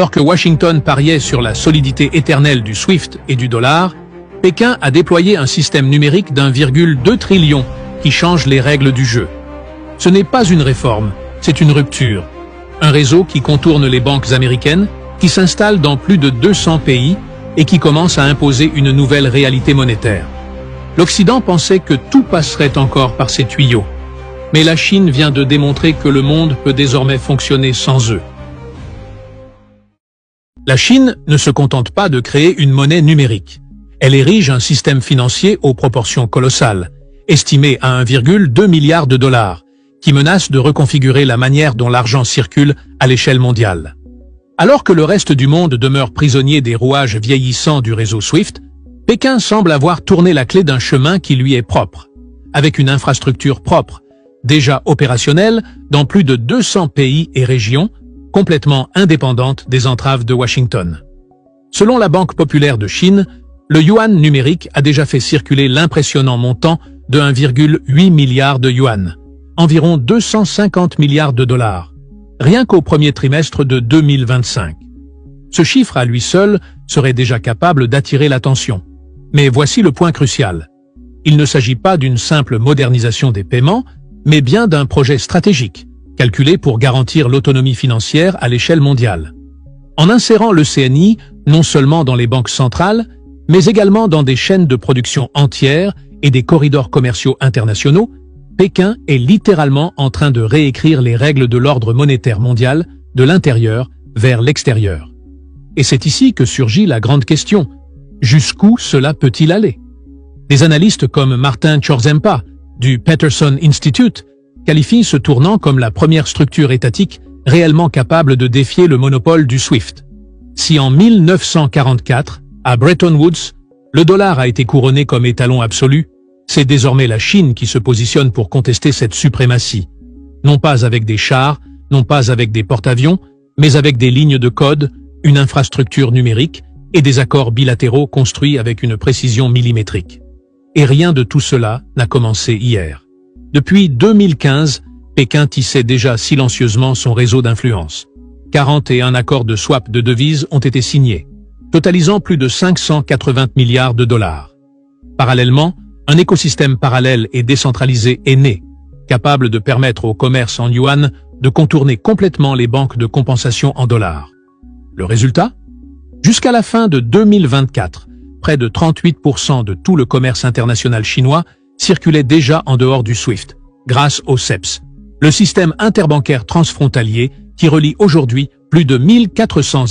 Alors que Washington pariait sur la solidité éternelle du SWIFT et du dollar, Pékin a déployé un système numérique d'1,2 trillion qui change les règles du jeu. Ce n'est pas une réforme, c'est une rupture. Un réseau qui contourne les banques américaines, qui s'installe dans plus de 200 pays et qui commence à imposer une nouvelle réalité monétaire. L'Occident pensait que tout passerait encore par ces tuyaux. Mais la Chine vient de démontrer que le monde peut désormais fonctionner sans eux. La Chine ne se contente pas de créer une monnaie numérique. Elle érige un système financier aux proportions colossales, estimé à 1,2 milliard de dollars, qui menace de reconfigurer la manière dont l'argent circule à l'échelle mondiale. Alors que le reste du monde demeure prisonnier des rouages vieillissants du réseau SWIFT, Pékin semble avoir tourné la clé d'un chemin qui lui est propre, avec une infrastructure propre, déjà opérationnelle dans plus de 200 pays et régions, complètement indépendante des entraves de Washington. Selon la Banque populaire de Chine, le yuan numérique a déjà fait circuler l'impressionnant montant de 1,8 milliard de yuan, environ 250 milliards de dollars, rien qu'au premier trimestre de 2025. Ce chiffre à lui seul serait déjà capable d'attirer l'attention. Mais voici le point crucial. Il ne s'agit pas d'une simple modernisation des paiements, mais bien d'un projet stratégique, calculé pour garantir l'autonomie financière à l'échelle mondiale. En insérant le CNI non seulement dans les banques centrales, mais également dans des chaînes de production entières et des corridors commerciaux internationaux, Pékin est littéralement en train de réécrire les règles de l'ordre monétaire mondial de l'intérieur vers l'extérieur. Et c'est ici que surgit la grande question. Jusqu'où cela peut-il aller? Des analystes comme Martin Chorzempa, du Peterson Institute, qualifient ce tournant comme la première structure étatique réellement capable de défier le monopole du SWIFT. Si en 1944, à Bretton Woods, le dollar a été couronné comme étalon absolu, c'est désormais la Chine qui se positionne pour contester cette suprématie. Non pas avec des chars, non pas avec des porte-avions, mais avec des lignes de code, une infrastructure numérique et des accords bilatéraux construits avec une précision millimétrique. Et rien de tout cela n'a commencé hier. Depuis 2015, Pékin tissait déjà silencieusement son réseau d'influence. 41 accords de swap de devises ont été signés, totalisant plus de 580 milliards de dollars. Parallèlement, un écosystème parallèle et décentralisé est né, capable de permettre au commerce en yuan de contourner complètement les banques de compensation en dollars. Le résultat? Jusqu'à la fin de 2024, près de 38% de tout le commerce international chinois circulait déjà en dehors du SWIFT, grâce au CEPS, le système interbancaire transfrontalier qui relie aujourd'hui plus de 1400